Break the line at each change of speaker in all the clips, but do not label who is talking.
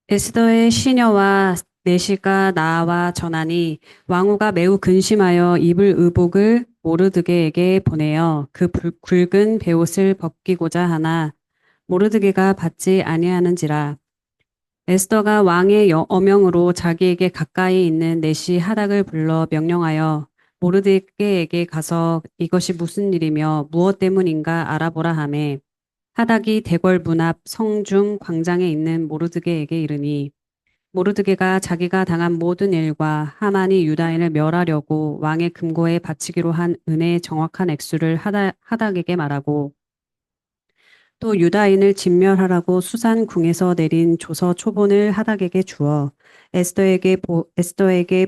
에스더의 시녀와 내시가 나와 전하니 왕후가 매우 근심하여 입을 의복을 모르드게에게 보내어 그 굵은 베옷을 벗기고자 하나 모르드게가 받지 아니하는지라. 에스더가 왕의 어명으로 자기에게 가까이 있는 내시 하닥을 불러 명령하여 모르드게에게 가서 이것이 무슨 일이며 무엇 때문인가 알아보라 하매 하닥이 대궐 문 앞 성중 광장에 있는 모르드게에게 이르니 모르드게가 자기가 당한 모든 일과 하만이 유다인을 멸하려고 왕의 금고에 바치기로 한 은혜의 정확한 액수를 하닥에게 말하고 또 유다인을 진멸하라고 수산궁에서 내린 조서 초본을 하닥에게 주어 에스더에게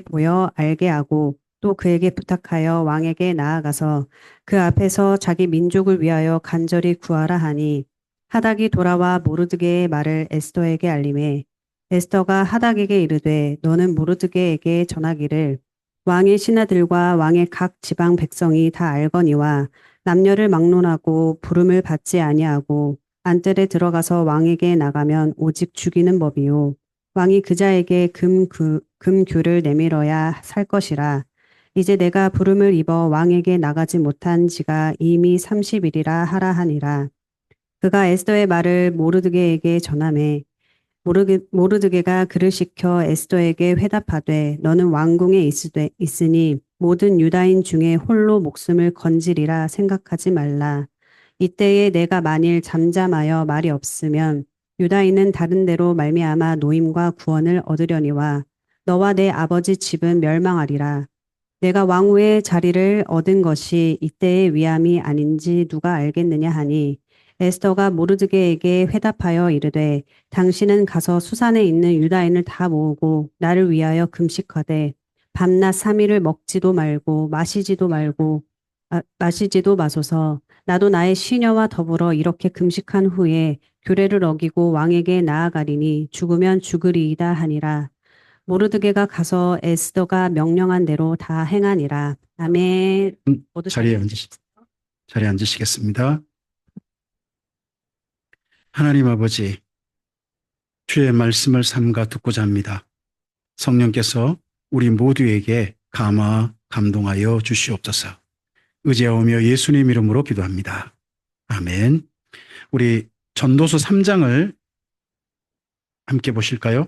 보여 알게 하고 또 그에게 부탁하여 왕에게 나아가서 그 앞에서 자기 민족을 위하여 간절히 구하라 하니 하닥이 돌아와 모르드게의 말을 에스더에게 알림해 에스더가 하닥에게 이르되 너는 모르드게에게 전하기를 왕의 신하들과 왕의 각 지방 백성이 다 알거니와 남녀를 막론하고 부름을 받지 아니하고 안뜰에 들어가서 왕에게 나가면 오직 죽이는 법이요. 왕이 그자에게 금규를 내밀어야 살 것이라. 이제 내가 부름을 입어 왕에게 나가지 못한 지가 이미 30일이라 하라 하니라. 그가 에스더의 말을 모르드게에게 전하매 모르드게가 그를 시켜 에스더에게 회답하되 너는 왕궁에 있으니 모든 유다인 중에 홀로 목숨을 건지리라 생각하지 말라. 이때에 내가 만일 잠잠하여 말이 없으면 유다인은 다른 데로 말미암아 노임과 구원을 얻으려니와 너와 내 아버지 집은 멸망하리라. 내가 왕후의 자리를 얻은 것이 이때의 위함이 아닌지 누가 알겠느냐 하니 에스더가 모르드게에게 회답하여 이르되 당신은 가서 수산에 있는 유다인을 다 모으고 나를 위하여 금식하되 밤낮 3일을 먹지도 말고 마시지도 마소서. 나도 나의 시녀와 더불어 이렇게 금식한 후에 규례를 어기고 왕에게 나아가리니 죽으면 죽으리이다 하니라. 모르드게가 가서 에스더가 명령한 대로 다 행하니라. 아멘. 모두
자리에 앉으시겠습니다. 하나님 아버지, 주의 말씀을 삼가 듣고자 합니다. 성령께서 우리 모두에게 감동하여 주시옵소서. 의지하오며 예수님 이름으로 기도합니다. 아멘. 우리 전도서 3장을 함께 보실까요?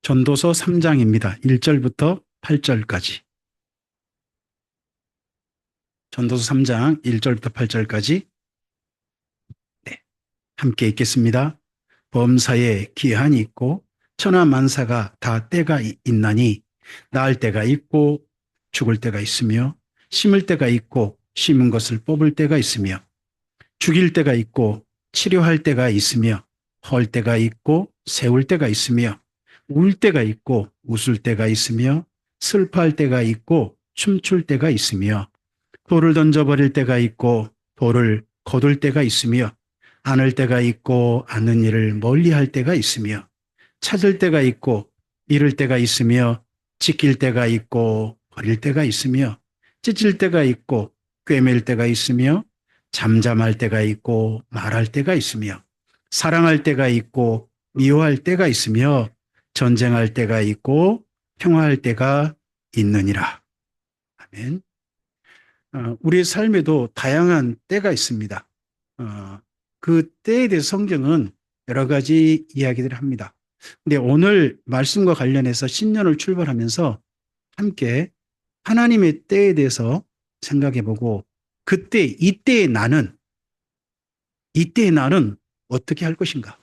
전도서 3장입니다. 1절부터 8절까지. 전도서 3장 1절부터 8절까지. 네, 함께 읽겠습니다. 범사에 기한이 있고 천하 만사가 다 때가 있나니 낳을 때가 있고 죽을 때가 있으며 심을 때가 있고 심은 것을 뽑을 때가 있으며 죽일 때가 있고 치료할 때가 있으며 헐 때가 있고 세울 때가 있으며 울 때가 있고 웃을 때가 있으며 슬퍼할 때가 있고 춤출 때가 있으며 돌을 던져버릴 때가 있고 돌을 거둘 때가 있으며 안을 때가 있고 않는 일을 멀리할 때가 있으며 찾을 때가 있고 잃을 때가 있으며 지킬 때가 있고 버릴 때가 있으며 찢을 때가 있고 꿰맬 때가 있으며 잠잠할 때가 있고 말할 때가 있으며 사랑할 때가 있고 미워할 때가 있으며 전쟁할 때가 있고 평화할 때가 있느니라. 아멘. 우리의 삶에도 다양한 때가 있습니다. 그 때에 대해서 성경은 여러 가지 이야기들을 합니다. 근데 오늘 말씀과 관련해서 신년을 출발하면서 함께 하나님의 때에 대해서 생각해 보고 그때, 이때의 나는 어떻게 할 것인가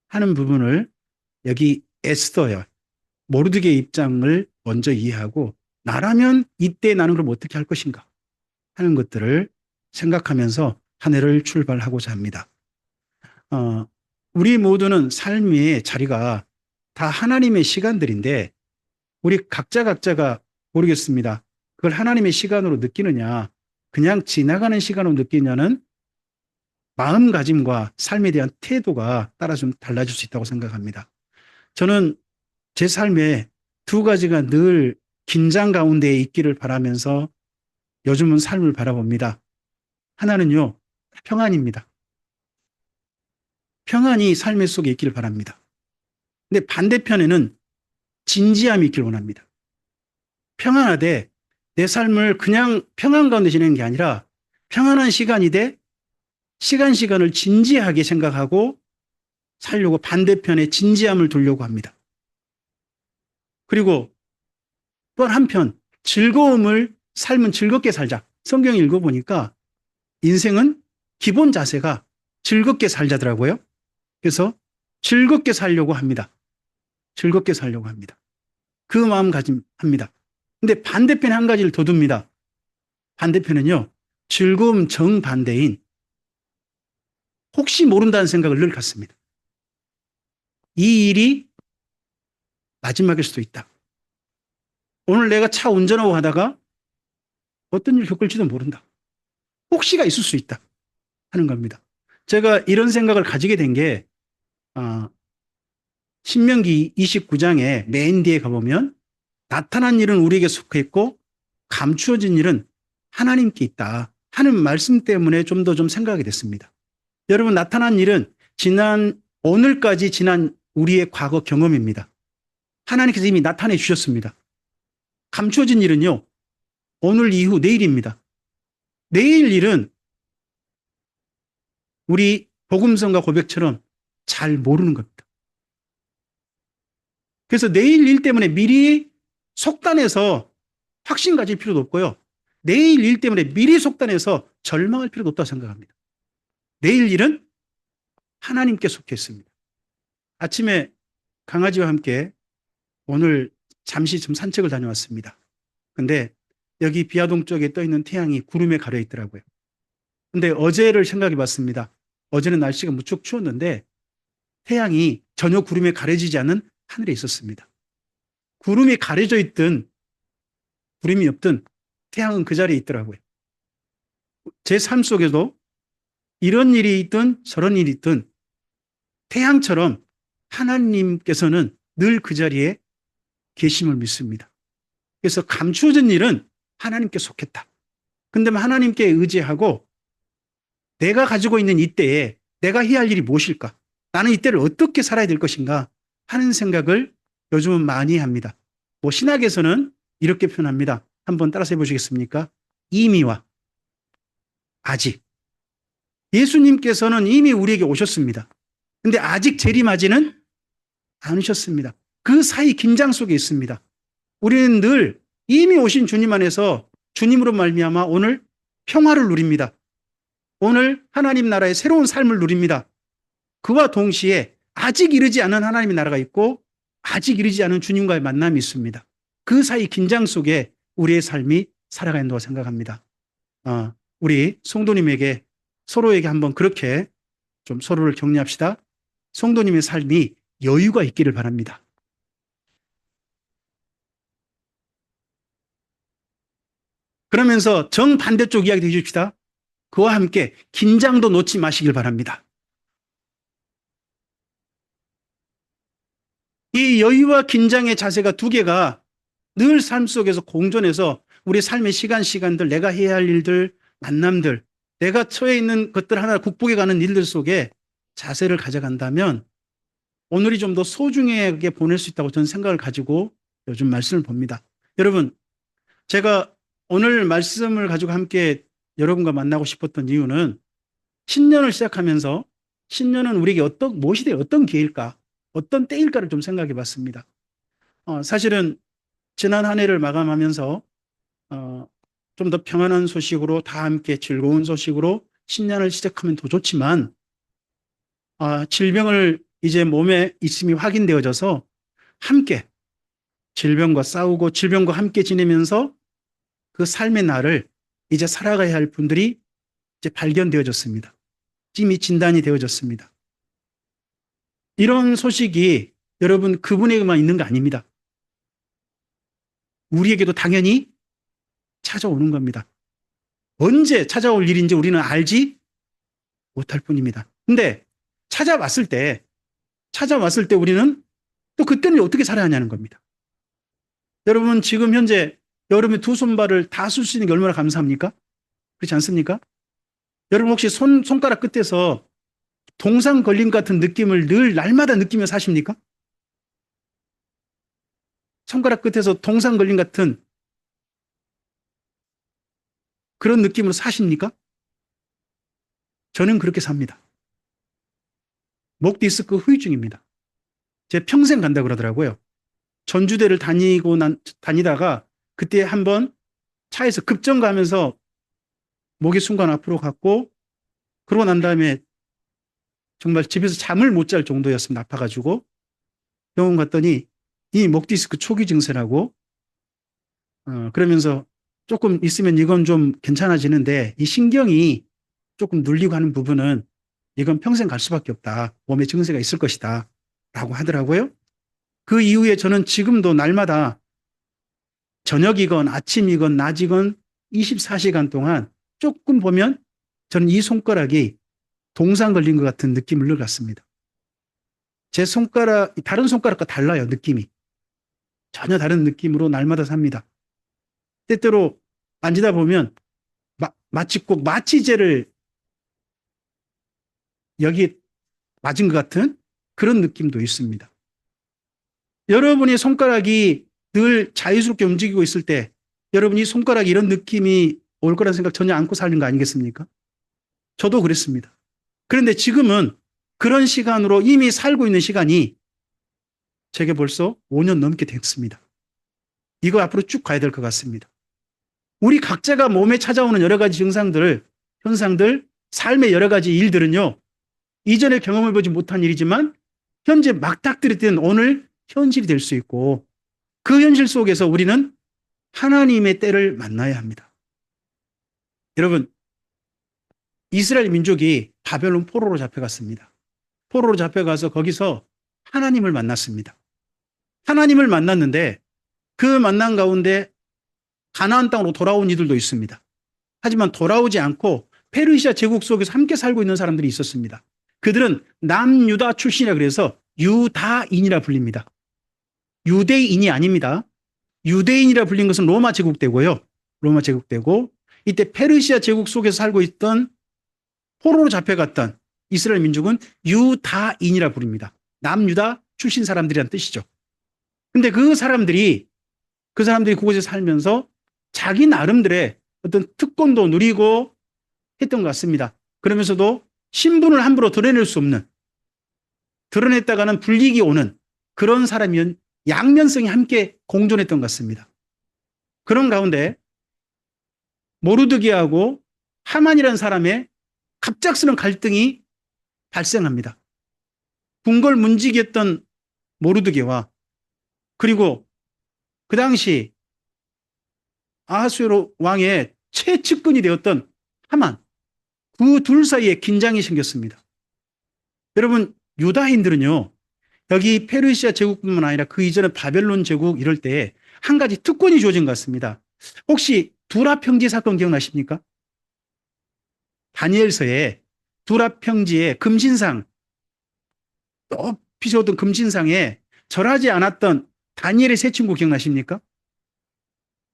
하는 부분을 여기 에스더야, 모르드게의 입장을 먼저 이해하고 나라면 이때의 나는 그럼 어떻게 할 것인가 하는 것들을 생각하면서 한 해를 출발하고자 합니다. 우리 모두는 삶의 자리가 다 하나님의 시간들인데 우리 각자가 모르겠습니다. 그걸 하나님의 시간으로 느끼느냐 그냥 지나가는 시간으로 느끼냐는 마음가짐과 삶에 대한 태도가 따라 좀 달라질 수 있다고 생각합니다. 저는 제 삶에 두 가지가 늘 긴장 가운데 있기를 바라면서 요즘은 삶을 바라봅니다. 하나는요, 평안입니다. 평안이 삶의 속에 있기를 바랍니다. 근데 반대편에는 진지함이 있기를 원합니다. 평안하되 내 삶을 그냥 평안 가운데 지내는 게 아니라 평안한 시간이 돼 시간을 진지하게 생각하고 살려고 반대편에 진지함을 두려고 합니다. 그리고 또 한편 삶은 즐겁게 살자. 성경 읽어보니까 인생은 기본 자세가 즐겁게 살자더라고요. 그래서 즐겁게 살려고 합니다. 즐겁게 살려고 합니다. 그 마음가짐합니다. 근데 반대편에 한 가지를 더 둡니다. 반대편은요, 즐거움 정반대인 혹시 모른다는 생각을 늘 갖습니다. 이 일이 마지막일 수도 있다. 오늘 내가 차 운전하고 가다가 어떤 일 겪을지도 모른다. 혹시가 있을 수 있다 하는 겁니다. 제가 이런 생각을 가지게 된 게 신명기 29장에 맨 뒤에 가보면 나타난 일은 우리에게 속해 있고 감추어진 일은 하나님께 있다 하는 말씀 때문에 좀 더 생각하게 됐습니다. 여러분, 나타난 일은 오늘까지 지난 우리의 과거 경험입니다. 하나님께서 이미 나타내 주셨습니다. 감추어진 일은요, 오늘 이후 내일입니다. 내일 일은 우리 복음성과 고백처럼 잘 모르는 겁니다. 그래서 내일 일 때문에 미리 속단해서 확신 가질 필요도 없고요. 내일 일 때문에 미리 속단해서 절망할 필요도 없다고 생각합니다. 내일 일은 하나님께 속해 있습니다. 아침에 강아지와 함께 오늘 잠시 좀 산책을 다녀왔습니다. 근데 여기 비아동 쪽에 떠 있는 태양이 구름에 가려 있더라고요. 근데 어제를 생각해 봤습니다. 어제는 날씨가 무척 추웠는데 태양이 전혀 구름에 가려지지 않은 하늘에 있었습니다. 구름이 가려져 있든 구름이 없든 태양은 그 자리에 있더라고요. 제 삶 속에도 이런 일이 있든 저런 일이 있든 태양처럼 하나님께서는 늘 그 자리에 계심을 믿습니다. 그래서 감추어진 일은 하나님께 속했다. 근데 하나님께 의지하고 내가 가지고 있는 이때에 내가 해야 할 일이 무엇일까? 나는 이때를 어떻게 살아야 될 것인가? 하는 생각을 요즘은 많이 합니다. 신학에서는 이렇게 표현합니다. 한번 따라서 해보시겠습니까? 이미와 아직. 예수님께서는 이미 우리에게 오셨습니다. 근데 아직 재림하지는 않으셨습니다. 그 사이 긴장 속에 있습니다. 우리는 늘 이미 오신 주님 안에서 주님으로 말미암아 오늘 평화를 누립니다. 오늘 하나님 나라의 새로운 삶을 누립니다. 그와 동시에 아직 이르지 않은 하나님의 나라가 있고 아직 이르지 않은 주님과의 만남이 있습니다. 그 사이 긴장 속에 우리의 삶이 살아가야 한다고 생각합니다. 우리 성도님에게 서로에게 한번 그렇게 좀 서로를 격려합시다. 성도님의 삶이 여유가 있기를 바랍니다. 그러면서 정반대쪽 이야기도 해줍시다. 그와 함께 긴장도 놓지 마시길 바랍니다. 이 여유와 긴장의 자세가 두 개가 늘 삶 속에서 공존해서 우리 삶의 시간들, 내가 해야 할 일들, 만남들, 내가 처해 있는 것들 하나 극복해 가는 일들 속에 자세를 가져간다면 오늘이 좀 더 소중하게 보낼 수 있다고 저는 생각을 가지고 요즘 말씀을 봅니다. 여러분, 제가 오늘 말씀을 가지고 함께 여러분과 만나고 싶었던 이유는 신년을 시작하면서 신년은 우리에게 무엇이 돼 어떤 기회일까, 어떤 때일까를 좀 생각해 봤습니다. 사실은 지난 한 해를 마감하면서 좀 더 평안한 소식으로 다 함께 즐거운 소식으로 신년을 시작하면 더 좋지만 질병을 이제 몸에 있음이 확인되어져서 함께 질병과 싸우고 질병과 함께 지내면서 그 삶의 날을 이제 살아가야 할 분들이 이제 발견되어졌습니다. 이미 진단이 되어졌습니다. 이런 소식이 여러분 그분에게만 있는 거 아닙니다. 우리에게도 당연히 찾아오는 겁니다. 언제 찾아올 일인지 우리는 알지 못할 뿐입니다. 근데 찾아왔을 때 우리는 또 그때는 어떻게 살아야 하냐는 겁니다. 여러분 지금 현재 여러분의 두 손발을 다 쓸 수 있는 게 얼마나 감사합니까? 그렇지 않습니까? 여러분 혹시 손가락 끝에서 동상 걸림 같은 느낌을 늘 날마다 느끼며 사십니까? 손가락 끝에서 동상 걸림 같은 그런 느낌으로 사십니까? 저는 그렇게 삽니다. 목 디스크 후유증입니다. 제 평생 간다 그러더라고요. 전주대를 다니다가 그때 한번 차에서 급정 가면서 목이 순간 앞으로 갔고, 그러고 난 다음에 정말 집에서 잠을 못 잘 정도였습니다. 아파가지고 병원 갔더니 이 목 디스크 초기 증세라고, 그러면서 조금 있으면 이건 좀 괜찮아지는데 이 신경이 조금 눌리고 하는 부분은 이건 평생 갈 수밖에 없다. 몸에 증세가 있을 것이다. 라고 하더라고요. 그 이후에 저는 지금도 날마다 저녁이건 아침이건 낮이건 24시간 동안 조금 보면 저는 이 손가락이 동상 걸린 것 같은 느낌을 늘 갖습니다. 제 손가락, 다른 손가락과 달라요, 느낌이. 전혀 다른 느낌으로 날마다 삽니다. 때때로 만지다 보면 마치 꼭 마취제를 여기 맞은 것 같은 그런 느낌도 있습니다. 여러분의 손가락이 늘 자유스럽게 움직이고 있을 때 여러분이 손가락에 이런 느낌이 올 거라는 생각 전혀 않고 사는 거 아니겠습니까? 저도 그랬습니다. 그런데 지금은 그런 시간으로 이미 살고 있는 시간이 제게 벌써 5년 넘게 됐습니다. 이거 앞으로 쭉 가야 될 것 같습니다. 우리 각자가 몸에 찾아오는 여러 가지 증상들, 현상들, 삶의 여러 가지 일들은요, 이전에 경험해보지 못한 일이지만 현재 막닥뜨렸던 오늘 현실이 될 수 있고, 그 현실 속에서 우리는 하나님의 때를 만나야 합니다. 여러분, 이스라엘 민족이 바벨론 포로로 잡혀갔습니다. 포로로 잡혀가서 거기서 하나님을 만났습니다. 하나님을 만났는데 그 만남 가운데 가나안 땅으로 돌아온 이들도 있습니다. 하지만 돌아오지 않고 페르시아 제국 속에서 함께 살고 있는 사람들이 있었습니다. 그들은 남유다 출신이라 그래서 유다인이라 불립니다. 유대인이 아닙니다. 유대인이라 불린 것은 로마 제국 때고요. 로마 제국 때고, 이때 페르시아 제국 속에서 살고 있던 포로로 잡혀갔던 이스라엘 민족은 유다인이라 부릅니다. 남유다 출신 사람들이란 뜻이죠. 근데 그 사람들이 그곳에 살면서 자기 나름대로의 어떤 특권도 누리고 했던 것 같습니다. 그러면서도 신분을 함부로 드러낼 수 없는, 드러냈다가는 불이익이 오는 그런 사람이 양면성이 함께 공존했던 것 같습니다. 그런 가운데 모르드게하고 하만이라는 사람의 갑작스러운 갈등이 발생합니다. 궁궐문지기였던 모르드게와, 그리고 그 당시 아하수에로 왕의 최측근이 되었던 하만, 그 둘 사이에 긴장이 생겼습니다. 여러분, 유다인들은요, 여기 페르시아 제국뿐만 아니라 그 이전에 바벨론 제국 이럴 때 한 가지 특권이 주어진 것 같습니다. 혹시 두라 평지 사건 기억나십니까? 다니엘서에 두라 평지에 금신상, 높이 세웠던 금신상에 절하지 않았던 다니엘의 세 친구 기억나십니까?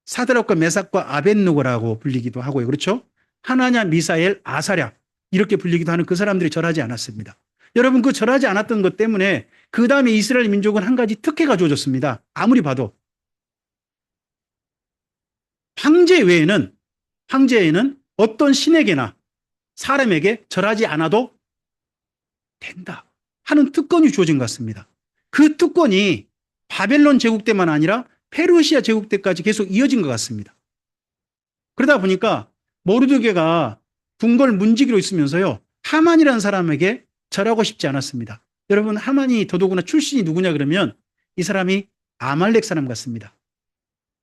사드락과 메삭과 아벳느고라고 불리기도 하고요. 그렇죠? 하나냐, 미사엘, 아사랴 이렇게 불리기도 하는 그 사람들이 절하지 않았습니다. 여러분, 그 절하지 않았던 것 때문에 그 다음에 이스라엘 민족은 한 가지 특혜가 주어졌습니다. 아무리 봐도 황제에는 어떤 신에게나 사람에게 절하지 않아도 된다 하는 특권이 주어진 것 같습니다. 그 특권이 바벨론 제국 때만 아니라 페르시아 제국 때까지 계속 이어진 것 같습니다. 그러다 보니까 모르드게가 궁궐 문지기로 있으면서요, 하만이라는 사람에게 절하고 싶지 않았습니다. 여러분, 하만이 더더구나 출신이 누구냐 그러면 이 사람이 아말렉 사람 같습니다.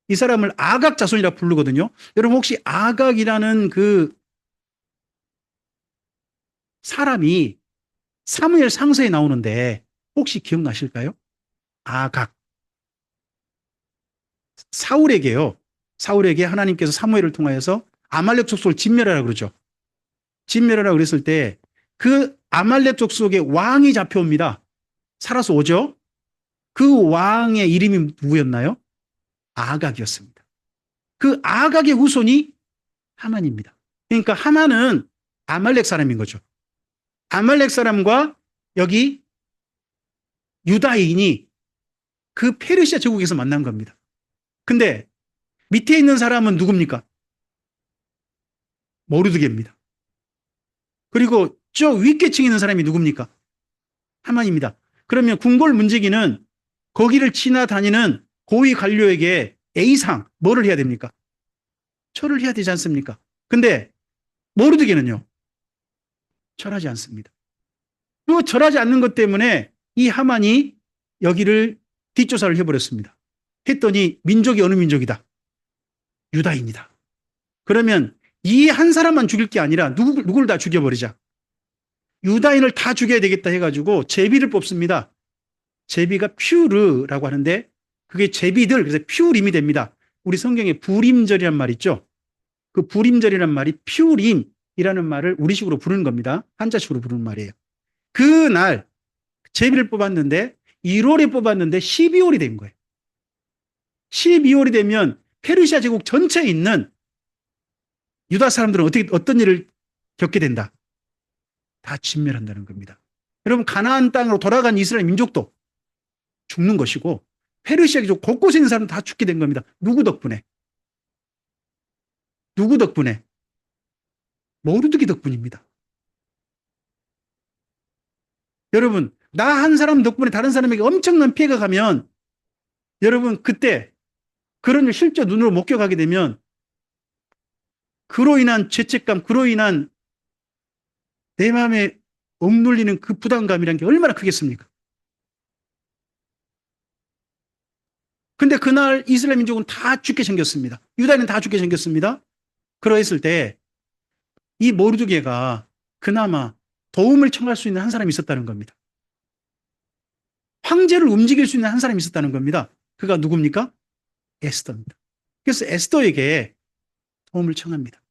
이 사람을 아각 자손이라 부르거든요. 여러분, 혹시 아각이라는 그 사람이 사무엘 상서에 나오는데 혹시 기억나실까요? 아각. 사울에게 하나님께서 사무엘을 통하여서 아말렉 족속을 진멸하라 그러죠. 진멸하라 그랬을 때 그 아말렉 족속의 왕이 잡혀옵니다. 살아서 오죠. 그 왕의 이름이 누구였나요? 아각이었습니다. 그 아각의 후손이 하만입니다. 그러니까 하만은 아말렉 사람인 거죠. 아말렉 사람과 여기 유다인이 그 페르시아 제국에서 만난 겁니다. 근데 밑에 있는 사람은 누굽니까? 모르드게입니다. 그리고 저 윗계층에 있는 사람이 누굽니까? 하만입니다. 그러면 궁궐 문지기는 거기를 지나다니는 고위 관료에게 A상 뭐를 해야 됩니까? 절을 해야 되지 않습니까? 근데 모르드게는요. 절하지 않습니다. 그 절하지 않는 것 때문에 이 하만이 여기를 뒷조사를 해버렸습니다. 했더니 민족이 어느 민족이다? 유다인이다. 그러면 이 한 사람만 죽일 게 아니라 누굴 다 죽여버리자. 유다인을 다 죽여야 되겠다 해가지고 제비를 뽑습니다. 제비가 퓨르라고 하는데 그게 제비들, 그래서 퓨림이 됩니다. 우리 성경에 불임절이란 말 있죠. 그 불임절이란 말이 퓨림이라는 말을 우리식으로 부르는 겁니다. 한자식으로 부르는 말이에요. 그날 제비를 뽑았는데 1월에 뽑았는데 12월이 된 거예요. 12월이 되면 페르시아 제국 전체에 있는 유다 사람들은 어떤 일을 겪게 된다? 다 진멸한다는 겁니다. 여러분, 가나안 땅으로 돌아간 이스라엘 민족도 죽는 것이고 페르시아 제국 곳곳에 있는 사람은 다 죽게 된 겁니다. 누구 덕분에? 누구 덕분에? 모르드기 덕분입니다. 여러분, 나 한 사람 덕분에 다른 사람에게 엄청난 피해가 가면 여러분 그때 그런 일 실제 눈으로 목격하게 되면 그로 인한 죄책감, 그로 인한 내 마음에 억눌리는 그 부담감이란 게 얼마나 크겠습니까? 근데 그날 이스라엘 민족은 다 죽게 생겼습니다. 유다인은 다 죽게 생겼습니다. 그러했을 때 이 모르드게가 그나마 도움을 청할 수 있는 한 사람이 있었다는 겁니다. 황제를 움직일 수 있는 한 사람이 있었다는 겁니다. 그가 누굽니까? 에스더입니다. 그래서 에스더에게 도움을 청합니다.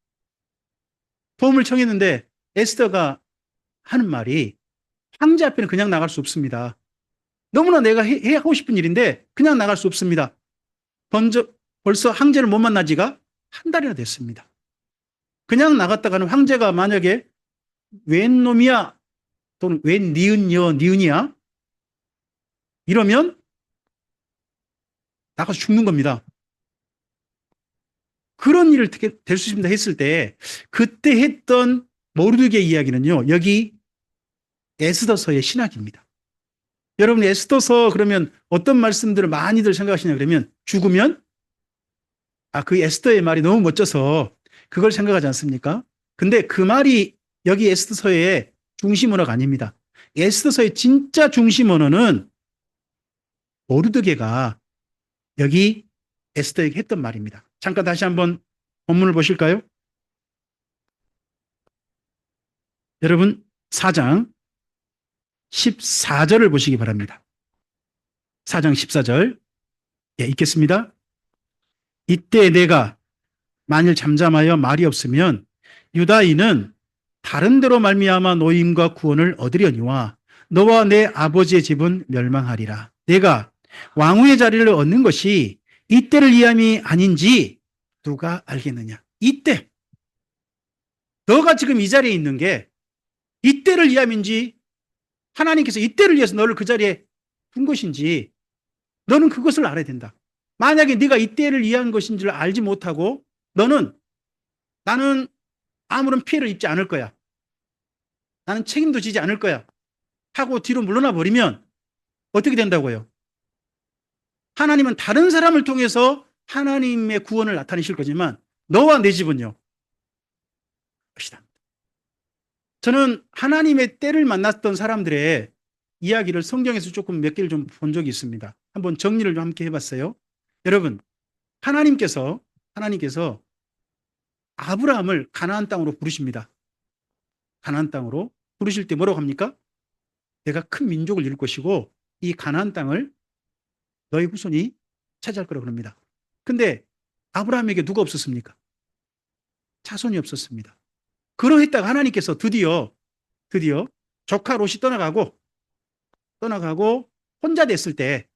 도움을 청했는데 에스더가 하는 말이 황제 앞에는 그냥 나갈 수 없습니다. 너무나 내가 하고 싶은 일인데 그냥 나갈 수 없습니다. 벌써 황제를 못 만난 지가 한 달이나 됐습니다. 그냥 나갔다가는 황제가 만약에 웬 놈이야 또는 웬 니은이야 이러면 나가서 죽는 겁니다. 그런 일을 될 수 있습니다 했을 때 그때 했던 모르드게 이야기는요. 여기 에스더서의 신학입니다. 여러분 에스더서 그러면 어떤 말씀들을 많이들 생각하시냐 그러면 죽으면 그 에스더의 말이 너무 멋져서 그걸 생각하지 않습니까? 근데 그 말이 여기 에스더서의 중심 언어가 아닙니다. 에스더서의 진짜 중심 언어는 모르드게가 여기 에스더에게 했던 말입니다. 잠깐 다시 한번 본문을 보실까요? 여러분 4장 14절을 보시기 바랍니다. 4장 14절 읽겠습니다. 이때 내가 만일 잠잠하여 말이 없으면 유다인은 다른 데로 말미암아 노임과 구원을 얻으려니와 너와 내 아버지의 집은 멸망하리라. 내가 왕후의 자리를 얻는 것이 이때를 위함이 아닌지 누가 알겠느냐. 이때 너가 지금 이 자리에 있는 게 이때를 위함인지 하나님께서 이때를 위해서 너를 그 자리에 둔 것인지 너는 그것을 알아야 된다. 만약에 네가 이때를 위한 것인 줄 알지 못하고 나는 아무런 피해를 입지 않을 거야. 나는 책임도 지지 않을 거야. 하고 뒤로 물러나 버리면 어떻게 된다고요? 하나님은 다른 사람을 통해서 하나님의 구원을 나타내실 거지만 너와 내 집은요. 것이다. 저는 하나님의 때를 만났던 사람들의 이야기를 성경에서 조금 몇 개를 좀 본 적이 있습니다. 한번 정리를 좀 함께 해봤어요. 여러분, 하나님께서 아브라함을 가나안 땅으로 부르십니다. 가나안 땅으로 부르실 때 뭐라고 합니까? 내가 큰 민족을 이룰 것이고 이 가나안 땅을 너희 후손이 차지할 거라고 합니다. 근데 아브라함에게 누가 없었습니까? 자손이 없었습니다. 그러했다가 하나님께서 드디어 조카 롯이 떠나가고 혼자 됐을 때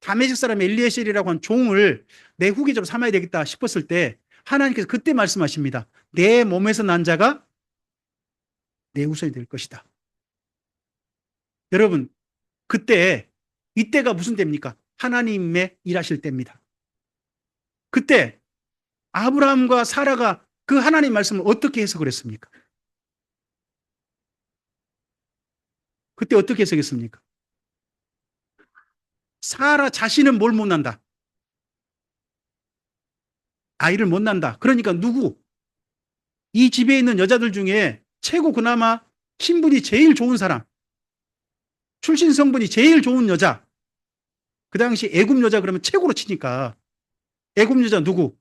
다메섹 사람 엘리에셀이라고 한 종을 내 후계자로 삼아야 되겠다 싶었을 때 하나님께서 그때 말씀하십니다. 내 몸에서 난 자가 내 후손이 될 것이다. 여러분, 그때, 이때가 무슨 때입니까? 하나님의 일하실 때입니다. 그때 아브라함과 사라가 그 하나님 말씀을 어떻게 해석을 했습니까? 그때 어떻게 해석했습니까? 사라 자신은 뭘 못 난다? 아이를 못 난다. 그러니까 누구? 이 집에 있는 여자들 중에 최고 그나마 신분이 제일 좋은 사람, 출신 성분이 제일 좋은 여자, 그 당시 애굽 여자 그러면 최고로 치니까 애굽 여자 누구?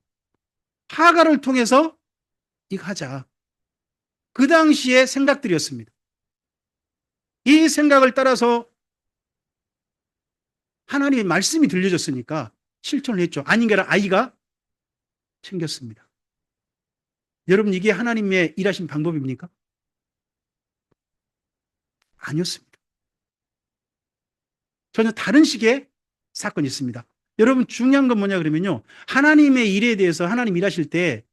하가를 통해서 이거 하자. 그 당시의 생각들이었습니다. 이 생각을 따라서 하나님의 말씀이 들려졌으니까 실천을 했죠. 아닌 게 아니라 아이가 생겼습니다. 여러분, 이게 하나님의 일하신 방법입니까? 아니었습니다. 전혀 다른 식의 사건이 있습니다. 여러분, 중요한 건 뭐냐 그러면요. 하나님의 일에 대해서 하나님 일하실 때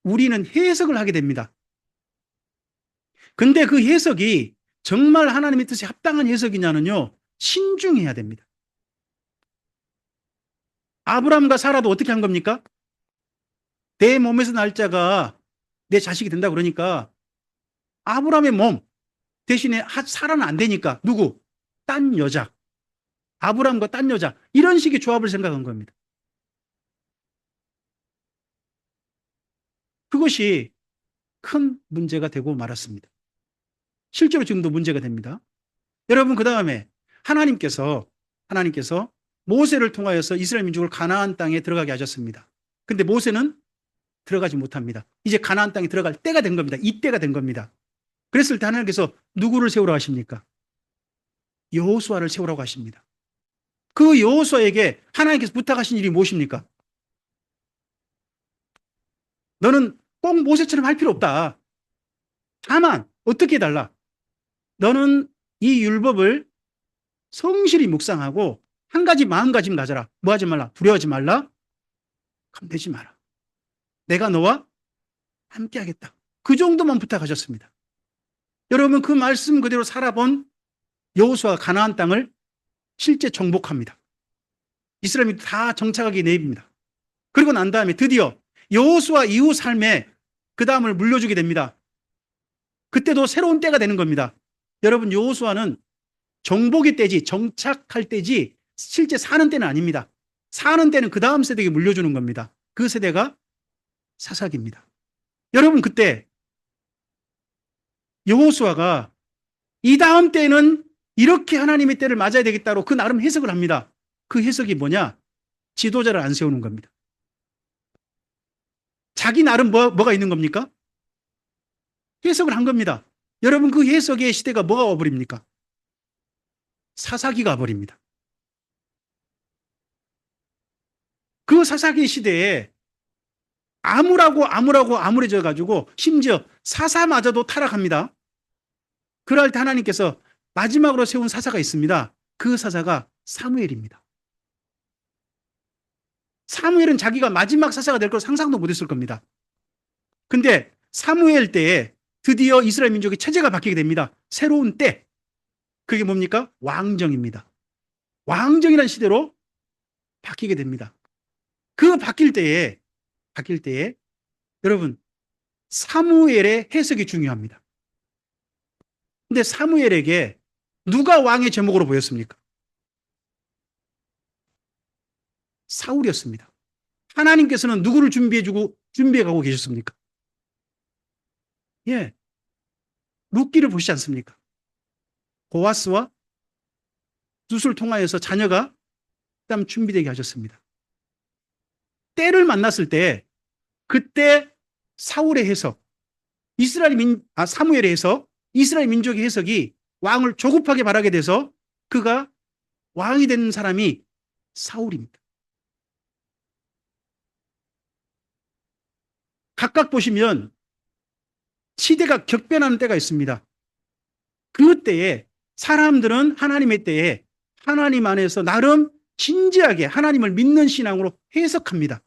우리는 해석을 하게 됩니다. 근데 그 해석이 정말 하나님의 뜻에 합당한 해석이냐는요. 신중해야 됩니다. 아브라함과 사라도 어떻게 한 겁니까? 내 몸에서 날 자가 내 자식이 된다 그러니까 아브라함의 몸 대신에 사라는 안 되니까 누구? 딴 여자. 아브라함과 딴 여자. 이런 식의 조합을 생각한 겁니다. 그것이 큰 문제가 되고 말았습니다. 실제로 지금도 문제가 됩니다. 여러분, 그 다음에 하나님께서 모세를 통하여서 이스라엘 민족을 가나안 땅에 들어가게 하셨습니다. 근데 모세는 들어가지 못합니다. 이제 가나안 땅에 들어갈 때가 된 겁니다. 이때가 된 겁니다. 그랬을 때 하나님께서 누구를 세우라고 하십니까? 여호수아를 세우라고 하십니다. 그 여호수아에게 하나님께서 부탁하신 일이 무엇입니까? 너는 꼭 모세처럼 할 필요 없다. 다만 어떻게 해달라? 너는 이 율법을 성실히 묵상하고 한 가지 마음가짐 가져라. 뭐 하지 말라? 두려워하지 말라. 겁내지 마라. 내가 너와 함께 하겠다. 그 정도만 부탁하셨습니다. 여러분, 그 말씀 그대로 살아본 여호수아가 가나안 땅을 실제 정복합니다. 이스라엘이 다 정착하게 내입니다. 그리고 난 다음에 드디어 여호수아 이후 삶에 그 다음을 물려주게 됩니다. 그때도 새로운 때가 되는 겁니다. 여러분, 여호수아는 정복의 때지 정착할 때지 실제 사는 때는 아닙니다. 사는 때는 그 다음 세대에게 물려주는 겁니다. 그 세대가 사사기입니다. 여러분, 그때 여호수아가 이 다음 때는 이렇게 하나님의 때를 맞아야 되겠다로 그 나름 해석을 합니다. 그 해석이 뭐냐? 지도자를 안 세우는 겁니다. 자기 나름 뭐가 있는 겁니까? 해석을 한 겁니다. 여러분, 그 해석의 시대가 뭐가 와버립니까? 사사기가 와버립니다. 그 사사기 시대에 암울해져 가지고 심지어 사사마저도 타락합니다. 그럴 때 하나님께서 마지막으로 세운 사사가 있습니다. 그 사사가 사무엘입니다. 사무엘은 자기가 마지막 사사가 될 걸 상상도 못했을 겁니다. 근데 사무엘 때에 드디어 이스라엘 민족의 체제가 바뀌게 됩니다. 새로운 때. 그게 뭡니까? 왕정입니다. 왕정이라는 시대로 바뀌게 됩니다. 그 바뀔 때에 여러분, 사무엘의 해석이 중요합니다. 근데 사무엘에게 누가 왕의 제목으로 보였습니까? 사울이었습니다. 하나님께서는 누구를 준비해 가고 계셨습니까? 예. 룻기를 보시지 않습니까? 보아스와 룻을 통하여서 자녀가 그다음 준비되게 하셨습니다. 때를 만났을 때 그때 사울의 해석, 사무엘의 해석, 이스라엘 민족의 해석이 왕을 조급하게 바라게 돼서 그가 왕이 된 사람이 사울입니다. 각각 보시면 시대가 격변하는 때가 있습니다. 그 때에 사람들은 하나님의 때에 하나님 안에서 나름 진지하게 하나님을 믿는 신앙으로 해석합니다.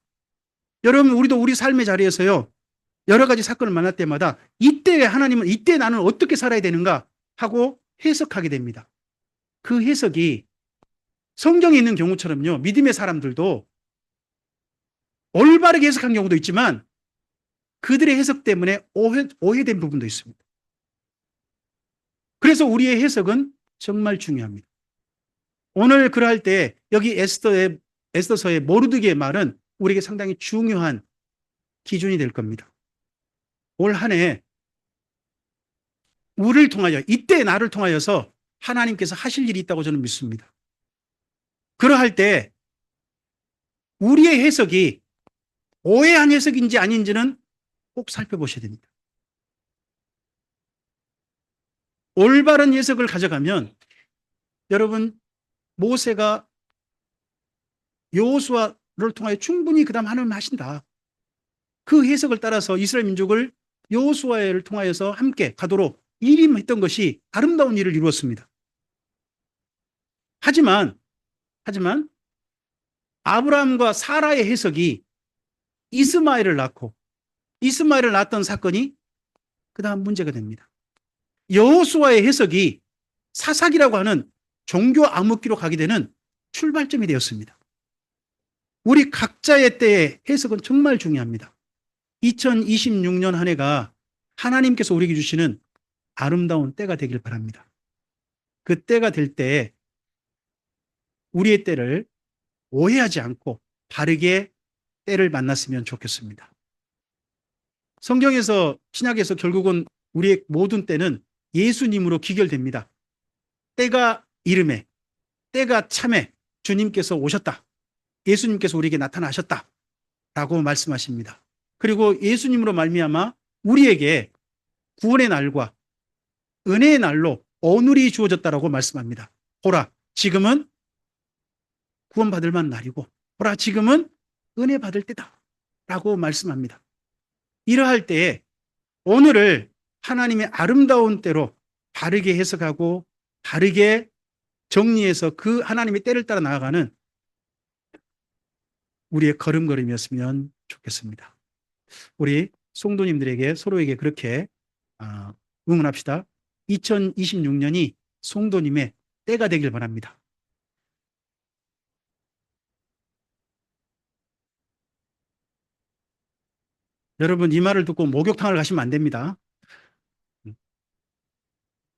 여러분, 우리도 우리 삶의 자리에서요, 여러 가지 사건을 만날 때마다 이때 나는 어떻게 살아야 되는가 하고 해석하게 됩니다. 그 해석이 성경에 있는 경우처럼요, 믿음의 사람들도 올바르게 해석한 경우도 있지만 그들의 해석 때문에 오해된 부분도 있습니다. 그래서 우리의 해석은 정말 중요합니다. 오늘 그러할 때 여기 에스더서의 모르드게의 말은 우리에게 상당히 중요한 기준이 될 겁니다. 올 한 해 우리를 통하여, 이때 나를 통하여서 하나님께서 하실 일이 있다고 저는 믿습니다. 그러할 때 우리의 해석이 오해한 해석인지 아닌지는 꼭 살펴보셔야 됩니다. 올바른 해석을 가져가면 여러분, 모세가 여호수아를 통하여 충분히 그 다음 하나님 하신다. 그 해석을 따라서 이스라엘 민족을 여호수아를 통하여서 함께 가도록 일임했던 것이 아름다운 일을 이루었습니다. 하지만 아브라함과 사라의 해석이 이스마엘을 낳고 이스마엘을 낳았던 사건이 그 다음 문제가 됩니다. 여호수아의 해석이 사사기라고 하는 종교 암흑기로 가게 되는 출발점이 되었습니다. 우리 각자의 때의 해석은 정말 중요합니다. 2026년 한 해가 하나님께서 우리에게 주시는 아름다운 때가 되길 바랍니다. 그 때가 될 때 우리의 때를 오해하지 않고 바르게 때를 만났으면 좋겠습니다. 성경에서, 신약에서 결국은 우리의 모든 때는 예수님으로 기결됩니다. 때가 이름에, 때가 참에 주님께서 오셨다. 예수님께서 우리에게 나타나셨다. 라고 말씀하십니다. 그리고 예수님으로 말미암아 우리에게 구원의 날과 은혜의 날로 오늘이 주어졌다라고 말씀합니다. 보라, 지금은 구원받을 만한 날이고, 보라, 지금은 은혜 받을 때다. 라고 말씀합니다. 이러할 때에 오늘을 하나님의 아름다운 때로 바르게 해석하고 바르게 정리해서 그 하나님의 때를 따라 나아가는 우리의 걸음걸음이었으면 좋겠습니다. 우리 성도님들에게, 서로에게 그렇게 응원합시다. 2026년이 성도님의 때가 되길 바랍니다. 여러분, 이 말을 듣고 목욕탕을 가시면 안 됩니다.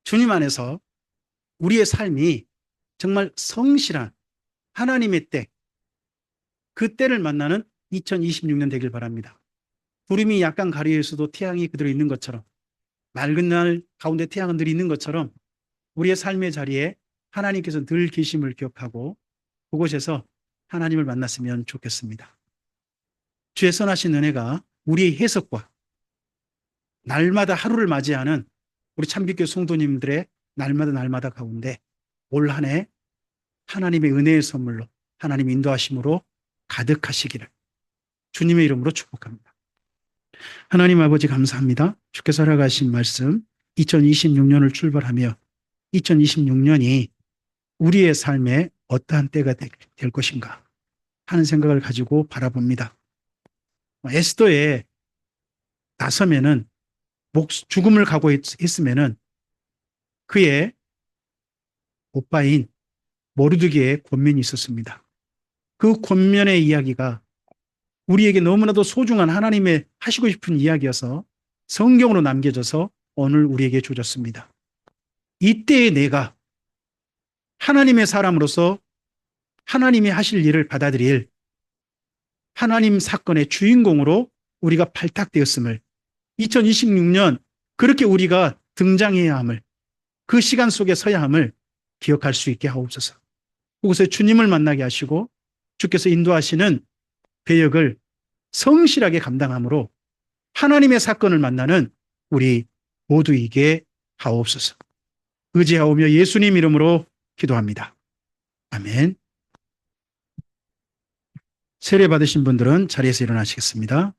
주님 안에서 우리의 삶이 정말 성실한 하나님의 때, 그 때를 만나는 2026년 되길 바랍니다. 구름이 약간 가려 있어도 태양이 그대로 있는 것처럼, 맑은 날 가운데 태양은 늘 있는 것처럼 우리의 삶의 자리에 하나님께서 늘 계심을 기억하고 그곳에서 하나님을 만났으면 좋겠습니다. 주의 선하신 은혜가 우리의 해석과 날마다 하루를 맞이하는 우리 참빛교회 성도님들의 날마다 가운데 올 한 해 하나님의 은혜의 선물로, 하나님 인도하심으로 가득하시기를 주님의 이름으로 축복합니다. 하나님 아버지, 감사합니다. 주께서 허락하신 말씀, 2026년을 출발하며 2026년이 우리의 삶에 어떠한 때가 될 것인가 하는 생각을 가지고 바라봅니다. 에스더의 나서면은 죽음을 각오했으면은 그의 오빠인 모르드게의 권면이 있었습니다. 그 권면의 이야기가 우리에게 너무나도 소중한 하나님의 하시고 싶은 이야기여서 성경으로 남겨져서 오늘 우리에게 주어졌습니다. 이때의 내가 하나님의 사람으로서 하나님이 하실 일을 받아들일 하나님 사건의 주인공으로 우리가 발탁되었음을, 2026년 그렇게 우리가 등장해야 함을, 그 시간 속에 서야 함을 기억할 수 있게 하옵소서. 그곳에 주님을 만나게 하시고 주께서 인도하시는 배역을 성실하게 감당함으로 하나님의 사건을 만나는 우리 모두에게 하옵소서. 의지하오며 예수님 이름으로 기도합니다. 아멘. 세례 받으신 분들은 자리에서 일어나시겠습니다.